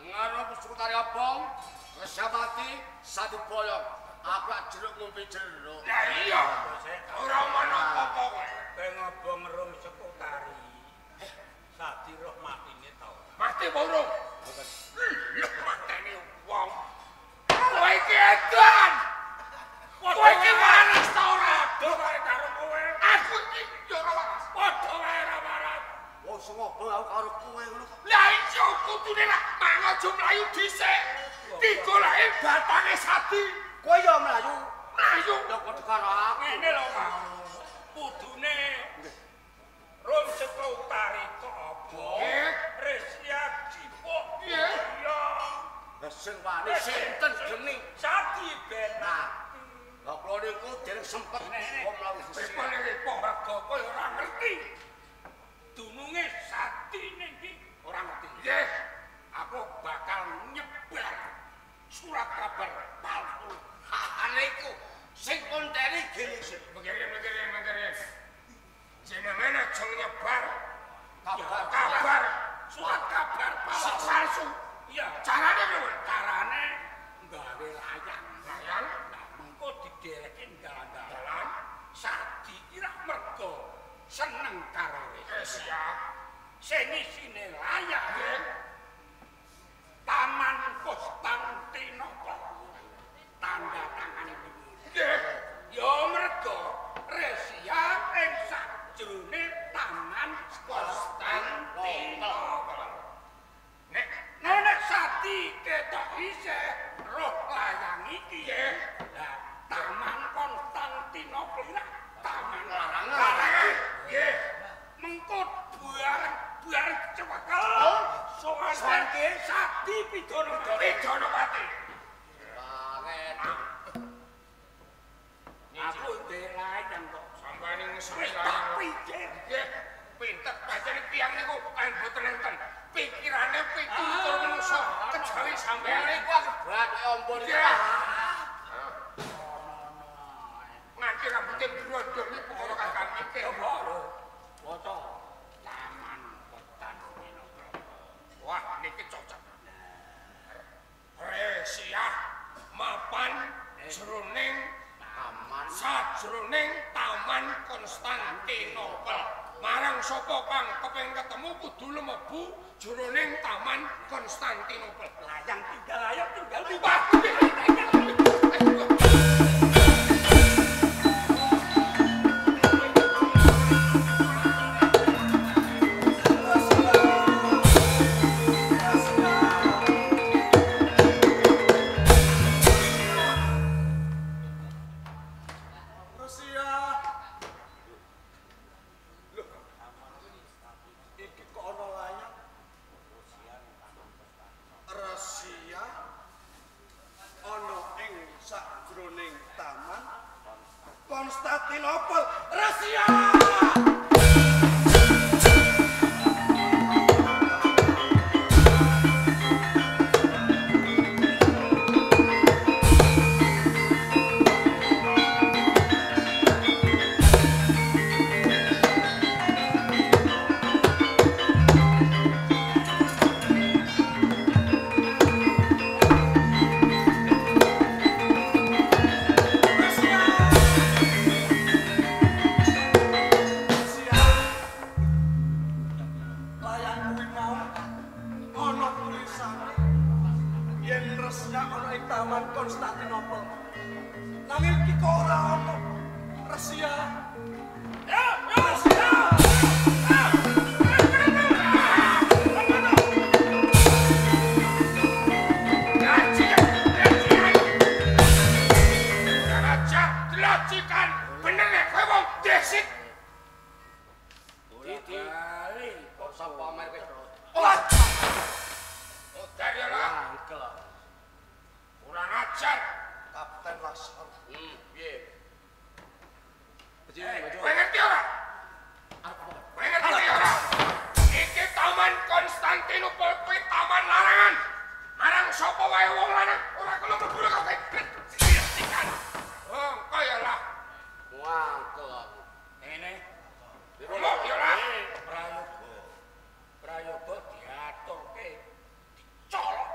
Ngaruh Sekutari Abang, Kesyabati, Satu Boyong. Aku jeruk ngombe jeruk. Lah iya. Ora ono apa-apa kowe. Kowe ngobong rum Sekutari. Sadi roh matine ta. Mati apa urung? Lho mateni wong. Kowe iki edan. Kowe iki waras ta ora? Do kare karo kowe. Aku iki yo ora waras. Padha wae ora waras. Wong sing ngopo aku karo kowe ngono kok. Lah iya kudune lah mangajo mlayu dhisik. Digoleki batange Sadi. Kowe yo mlayu. Mlayu. Yo padha karo aku. Ngene lho, Pak. Kudune rum Sekutari kok apa? Resya cipok. Iya. Lah sing wani sinten geni? Sadi ben. Nah, lah kula niku dereng sempet kok mlayu sisi. Pripun iki Pak kowe ora ngerti. Dununge Sadi ning iki Ora ngerti. Nggih. Aku bakal nyebar surat kabar palsu. Niku sing konteni geni sik. Mengirim. Jenengan aja nyebar Kabar. surat kabar palsu. iya. Carane piye? Carane nggawe layang. Layang Nah, mengko didereke dalan-dalan Sadi ira mergo seneng karo siap. sing isine layang. Taman Konstantinopel. Tanda tangane Nggih. ya mergo Resia ing sajrone Taman Konstantinopel. Nek Sadi ketok isih roh layang iki. Lah Taman Konstantinopel ira taman larangan. Nggih. Mengko buar cewakel. Soale Sadi Pidonopati. Aku ndek layang kok. Sampane ngeseni Wis tak layang. pikir. Nggih. Pinter pancen tiyang niku kan boten enten. Pikirane pitutur menungso kejawi sampeyan Niku aku bat ompon iki. Nggih. Nganti rambute brondol niku karo kakang mikir. Waca Taman Konstantinopel. Wah, niki cocok. Resia mapan jroning sajroning Taman Konstantinopel. Marang sapa kang kepengin ketemu kudu lumebu jroning Taman Konstantinopel. Layang tinggal ayo tinggal di Konstantinopel, Rusia. Taman Konstantinopel. Nanging iki kok ora ono. Rusia. Ya, Rusia. Bener nek kowe wong desik. Kali kok sapa amer kowe. Oh, dari lah. Kurang ajar. Kapten Laskar. Piye? Kowe ngerti ora? Kowe ngerti ora? Iki Taman Konstantinopel kuwi taman larangan. Marang sapa wae wong lanang ora kena mlebu kok kritikan. Oh, kaya lah. Wangkel. Ini Ngomong ya lah. prayoga diaturke dicolok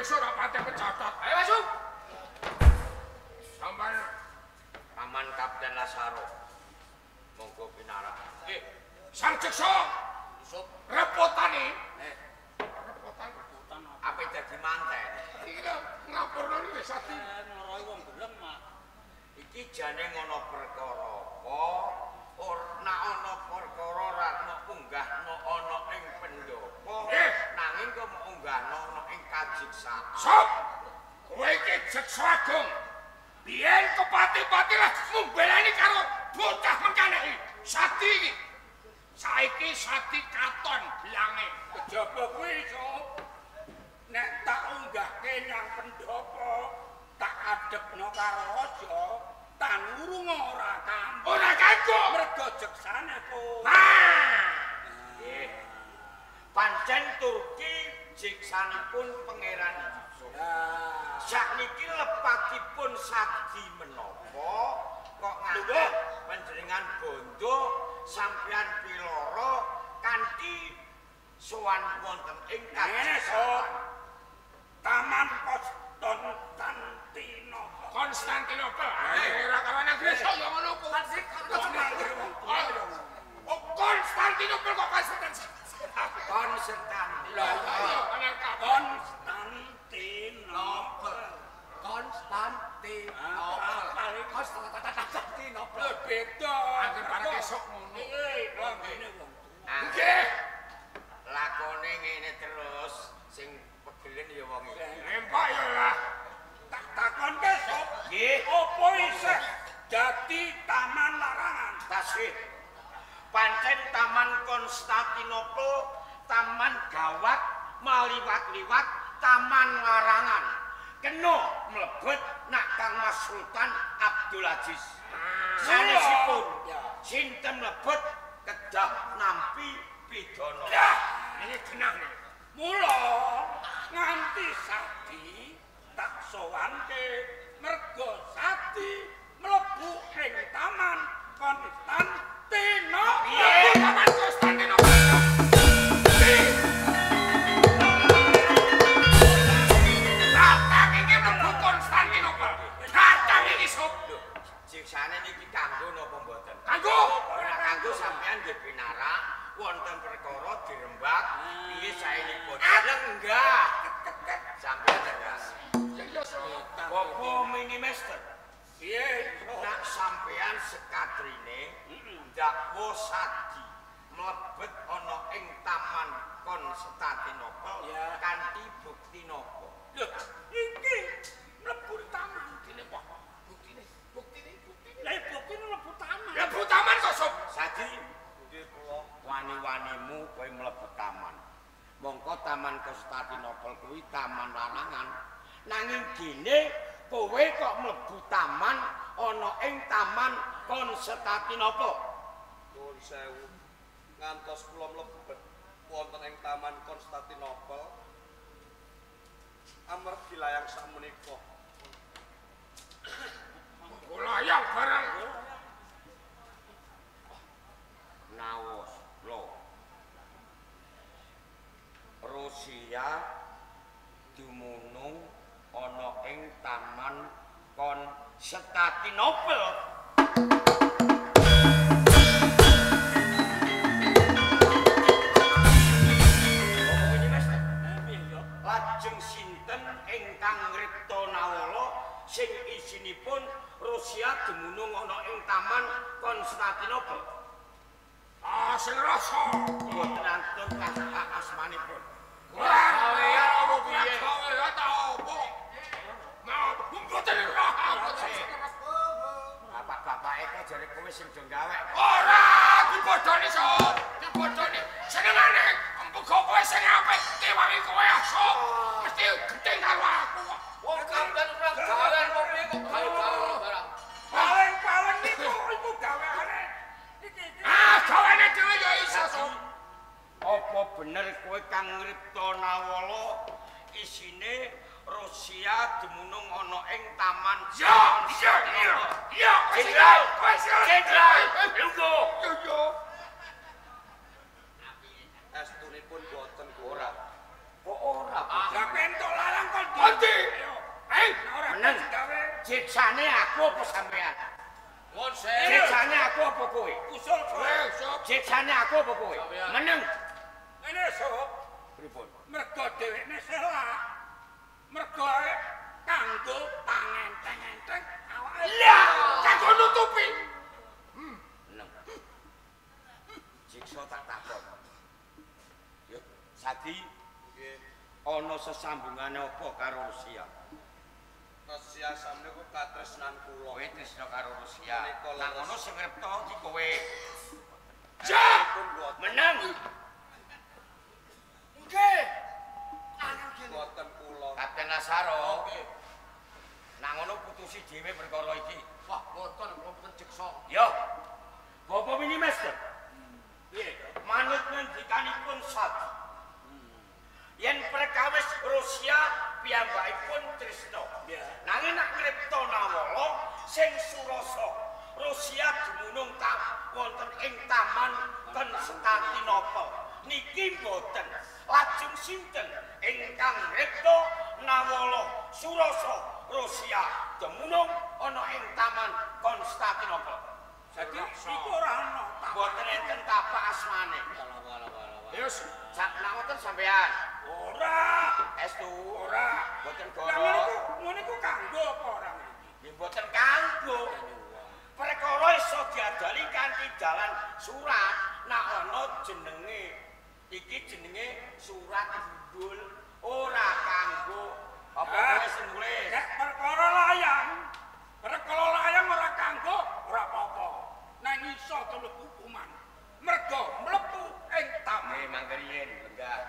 besok rapate pecatat. Ayo masuk. Sampeyan Paman Kapten Lasaro. Monggo pinarak. Sang Jeksa. Yusuf. Repotane. Repotan. Apa dadi manten? Iya, ngapurno iki Sati. Ngeroy wong gelem, Mak. Iki jane ngono perkara apa? Ora ana perkara ra unggahno ana ing pendopo. Nanging kok unggahno ana ing kajiksaan. Sob. Kowe iki Jeksa Agung. Biyen kepati-pati lah membelani karo bocah mengkene iki. Sati iki. Saiki Sati katon bilange. Kejaba kuwi, Sob. Nek tak unggahke nang pendopo, tak adepno karo raja, tan urung ora kampo. Ora kanggo. Mergo jeksane, Po. Pancen Turki jeksanipun Pangeran Yusuf. Sakniki lepatipun Sadi menapa kok ngantos panjenengan bondo sampeyan piloro kanthi sowan wonten ing kajiksaan. Taman Konstantinopel. Ora kawan Gresik ya ngono ku. Konstantinopel kok Konstantinopel. Beda. Angger bareng esuk ngono. Nggih. Lakone ngene terus sing pegelen ya wong iki. Nempak ya lah. Tak takonke Sob. Nggih. Apa isih dadi taman larangan? Tasih. Pancen Taman Konstantinopel, taman gawat, maliwat-liwat, taman larangan. Kena mlebet nak Kang Mas Sultan Abdul Aziz. Sanesipun sinten mlebet kedah nampi pidana. Ini genah nih. Mula nganti Sadi tak sowanke mergo Sadi mlebu ing Taman Konstantinopel. Taman Konstantinopel. Datang iki mlebu Konstantinopel. Datang iki Sob. Jiksane niki kanggo napa mboten? Kanggo. Ora kanggo sampean nggih pinarak wonten perkara dirembak piye saenipun. Lenggah. Sampeyan tegas. Ya Sob. Apa minimaster? Piye? Nak sampeyan sekatrine dakwa Sadi mlebet ana ing Taman Konstantinopel kanthi bukti napa? Lho, iki mlebu taman. Buktine. Lah bukti mlebu taman. Mlebu taman kok Sob. Sadi, nggih kula wani-wanimu kowe mlebu taman. Mongko Taman Konstantinopel kuwi taman larangan. Nanging dene kowe kok mlebu taman ana ing Taman Konstantinopel. Nuwun sewu. Ngantos kula mlebet wonten ing Taman Konstantinopel amargi layang sakmenika. Layang barang. Naos lho. Rusia dumunung ana ing Taman Konstantinopel. Lajeng sinten ingkang ngripta nawala sing isinipun Rusia dumunung ana ing Taman Konstantinopel. Sing rasa. Boten antun asmanipun. Gawean apa piye? Gawean ta apa? Mau mboten raha. Bapak-bapake kok jare kowe sing do gawe. Ora dibodoni Sob. Dibodoni. Senengane empuk kowe sing apik tiwangi kowe Sob. Mesti gedeng karo aku. Wong sampeyan ora gawean kok piye kok gawe barang. Paling niku iku gaweane. Gaweane dhewe ya iso Sob. Apa bener kowe kang ngripta nawala isine Rusia dumunung ana ing Taman Jenderal. Lungguh. Yo. Estunipun boten ora. Kok ora? Lah pentok larang kok Jiksane aku apa sampean? Wonse. Jiksane aku apa kowe? Usul kowe. Jiksane aku apa kowe? Meneng. Ngene sob. Pripun? Mergo dhewekne salah. Mergo kanggo pangenteng-enteng awake. Lah, kanggo nutupi. Meneng. Jiksa tak takon. Yo, Sadi Nggih. ana sesambungane apa karo Rusia? Rusia samne ku katresnan kula. Kowe tresna karo Rusia. Menika Lah ngono sing ngrepto iki kowe. Pun buat Meneng. Nggih. buatan kula. Kapten Lasaro. Nah ngono putusi dhewe perkara iki. Wah, boten jeksa. Yo. Bapak Minimaster. Piye? Manut ngendikanipun Sadi. Yen perkawis Rusia piyambakipun tresna. Nanging nek ngripta Nawala sing surasa Rusia dumunung wonten ing taman Konstantinopel. Niki mboten. Lajeng sinten ingkang ngripta Nawala surasa Rusia dumunung ana ing taman Konstantinopel. Jadi iku ora ana tak. Mboten enten tapak asmane. Yus, Sak ngoten sampean. Ora. Estu Ora. boten Lah goro. ngono iku kanggo apa ora ngerti. Nggih boten kanggo. Perkara iso diadali kanthi dalan surat. Nak ana jenenge iki jenenge surat judul ora kanggo apa kowe sing nulis. Nek perkara layang. Perkara layang ora kanggo ora apa-apa. Nang iso mlebu hukuman. Mergo mlebu ing taman. Nggih mangke riyen enggak.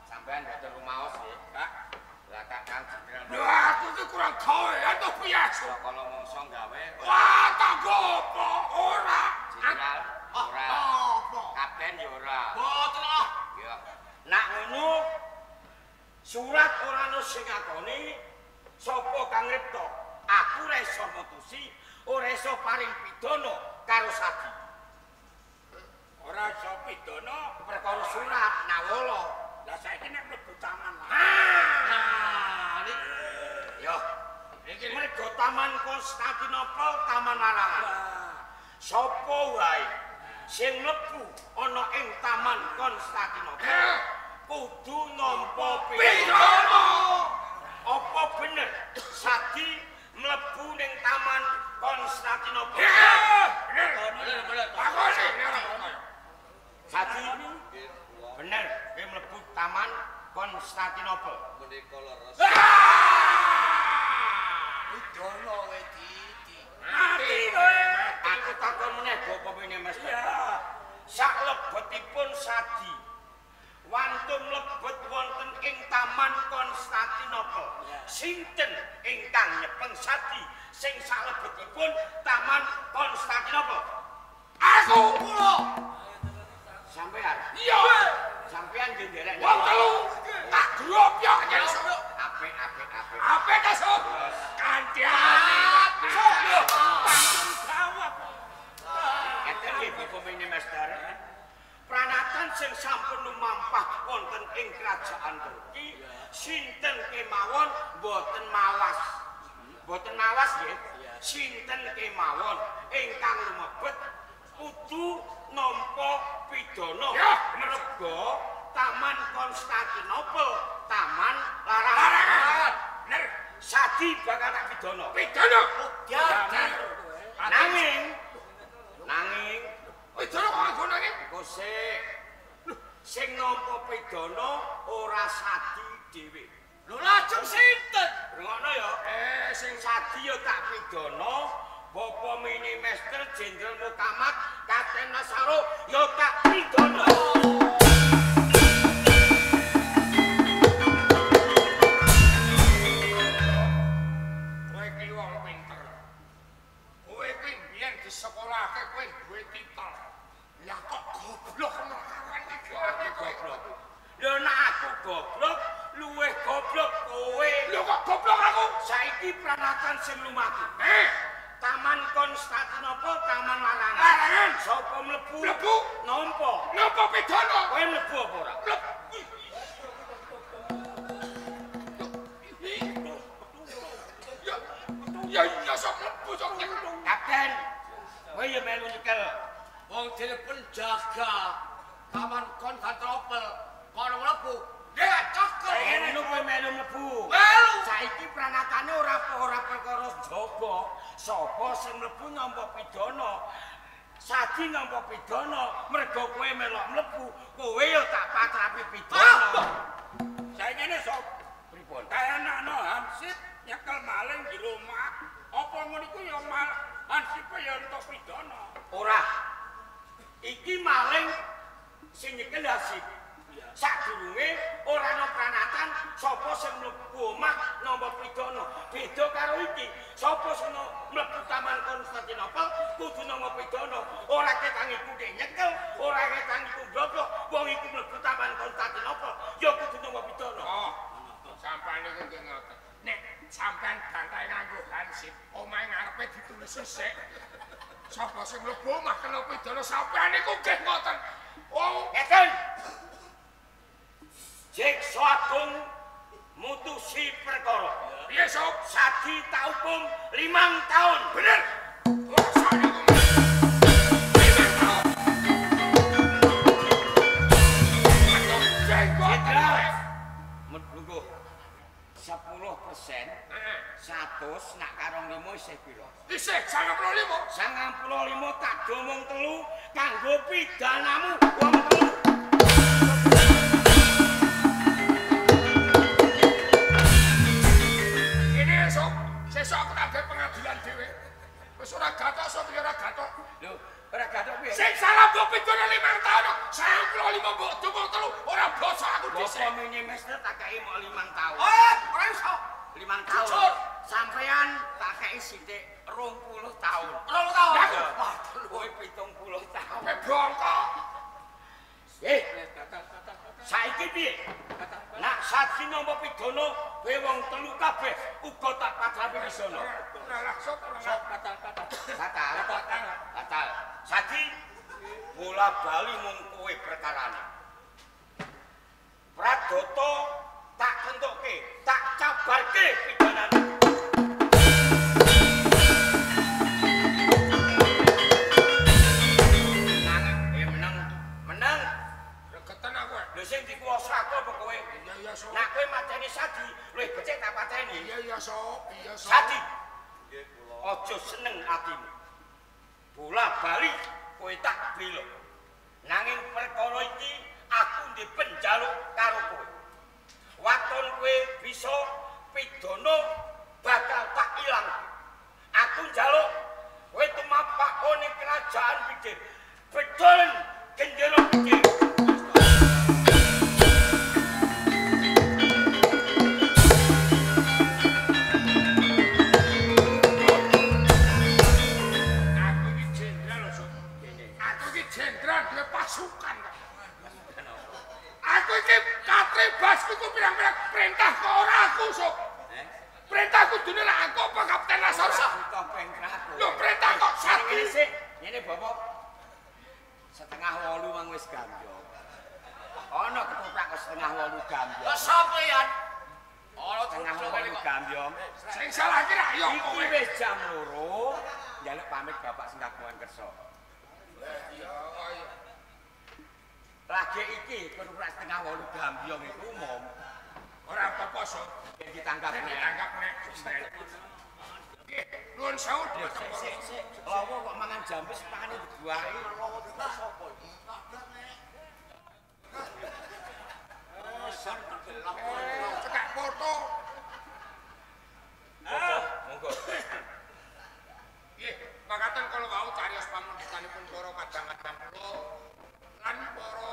Sampean boten rumaos nggih. Kak, Lah Kakang Jenderal. lha aku ki kurang gawe atau biasa. Kalau mongso gawe Wah, tak apa ora. Jenderal ora. apa? Kapten ya ora. Boten ah. Ya. Nak ngono surat ora ono sing ngakoni sapa kang ngripta. Aku ora iso mutusi, ora iso paring pidana karo Sadi. Ora iso pidana. Perkara surat Nawala. Lah saiki nek mlebu taman lah. Nah, niki. Yo. Iki mergo Taman Konstantinopel, Taman Larangan. Sapa wae sing mlebu ana ing Taman Konstantinopel kudu nampa pidana. Apa bener Sadi mlebu ning Taman Konstantinopel? Bener. Takoni. Sadi Nggih, kula bener kowe mlebu Taman Konstantinopel. menika leres. Pidana wae Didi. Mati kowe. Aku takon meneh Bapak Minimaster. Ya. Saklebetipun Sadi wantun mlebet wonten ing Taman Konstantinopel. Sinten ingkang nyepeng Sadi sing saklebetipun Taman Konstantinopel? Aku Kula. Sampean. iya. Sampean nderek. Wong telu tak gropyok nyel. Apik. Apa ta sob? Kandiane. Jawab. Enten nggih Bapak Minimaster. Pranatan sing sampun lumampah wonten ing kerajaan Turki sinten kemawon boten mawas. Boten mawas nggih. Sinten kemawon ingkang lumebet kudu nampa pidana. Ya. Merga Taman Konstantinopel, Taman Larangan. Bener. Sadi bakal tak pidana. Pidana. Jadi. Nanging Pidana kok aku nanging. engko sing nampa pidana ora Sadi dhewe. Lho lajeng sinten? Rungokno ya. Sing Sadi ya tak pidana, Bapak Minimaster Jenderal Mukamat Kapten Lasaro ya tak pidana. Kowe ki wong pinter. Kowe ki biyen di sekolahke kowe duwe titel. Lah kok goblok melawan iki. Goblok. Lho nek aku goblok, luwih goblok kowe. Lho kok goblok aku? Saiki pranatan sing lumaku. Taman Konstantinopel, Taman Larangan. Larangan. Sapa mlebu? Mlebu. Nampa. Napa pidana? Kowe mlebu apa ora? Ya Ya iya sok mlebu sok nyekel. Kapten, kowe ya melu nyekel. Wong dene penjaga Taman Konstantinopel kono mlebu. Dia cekel. Ngene lho kowe melu mlebu. Melu. Saiki pranatane ora perkara jaga. Sapa sing mlebu nampa pidana. Sadi nampa pidana, mergo kowe melok mlebu, kowe ya tak patrapi pidana. Saiki ngene sop. Pripun? Kaya anakno Hansip nyekel maling di rumah. Apa ngono iku ya mal Hansip ya entuk pidana. Ora. Iki maling sing nyekel Hansip. Sadurunge ora ana pranatan sapa sing mlebu omah nampa pidana. Beda karo iki, sapa sing mlebu Taman Konstantinopel kudu nampa pidana. Ora ketang iku nyekel, ora ketang iku goblok, wong iku mlebu Taman Konstantinopel ya kudu nampa pidana. Oh, sampean niku nggih ngoten. Nek sampean bantai nganggo Hansip, omahe ngarepe ditulis sik. Sapa sing mlebu omah kena pidana sampean niku nggih ngoten. Oh, Ngeten. Jeksa Agung mutusi perkara. piye sop? Sadi tak hukum 5 tahun. Bener. Rasa niku. Menunggu 10%, 100 nak karo 5 isih pira? Isih 95. 95 tak domong 3 kanggo pidanamu wong 3. Sesuk aku tak gawe pengadilan dhewe. Wis ora gathok sop ya ora gathok. Lho, ora gathok piye? Sing salah mbok pidana 5 taun. 95 mbok dumung 3 ora bosok aku dhisik. Bapak minimaster tak kei mau 5 tahun. Ora iso. 5 tahun. Jujur. Sampean tak kei sithik 20 tahun. 20 tahun. Wah, kowe 70 tahun. Sampe bongkok. Saiki piye? Nak sadi nampa pidana kowe wong 3 kabeh uga tak patrapi pisono. Ora langsung ora Batal. Sadi bola bali mung kowe perkarane. Pradata tak kentukke, tak cabarke pidanane. Menang. Regeten aku. Lho sing dikuwasake apa kowe? Iya sop. Nak kowe mateni Sadi, luwih becik tak pateni. Iya sop. Iya sop. Sadi. Aja seneng atimu. Bola bali kowe tak bela. Nanging perkara iki aku ndek penjaluk karo kowe. Waton kowe bisa pidana bakal tak ilang. Aku njaluk kowe tumapak ning kerajaan pikir. Bedolen gendera pikir. Pasukan. Aku iki katribasku ku pirang-pirang perintah kok ora aku, Sob. Perintah kudune lak aku apa Kapten Nasar? Lho perintah kok Ngene satu. sik, ngene Bapak. 7:30 mang wis gambyong. Ana ketoprak kok 7:30 gambyong. Lah sapa yan? Ora 7:30 gambyong. Sing salah iki rak yo Iki kowe. wis jam 2. Njaluk pamit Bapak sing kagungan kersa. Iya. Lagi iki ketoprak 7:30 gambyong iku umum. Ora apa-apa, Sob. Yen ditangkap nek. Ditangkap nek. Nggih, nuwun sewu. Sik. Lawa kok mangan jambe sepakane dibuahi. Cekak foto. Monggo. Nggih, makaten kalau wau cariyos pamundutanipun para kadang-kadang kula lan para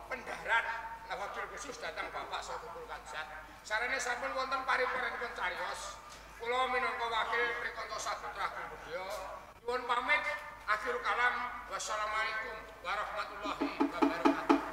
pendarat wabil khusus datang Bapak Sokul Kadsat. Sarene sampun wonten paripurnaipun cariyos. Kula minangka wakil Prikanta Saputra Budaya nyuwun pamit akhir kalam. Wassalamualaikum warahmatullahi wabarakatuh.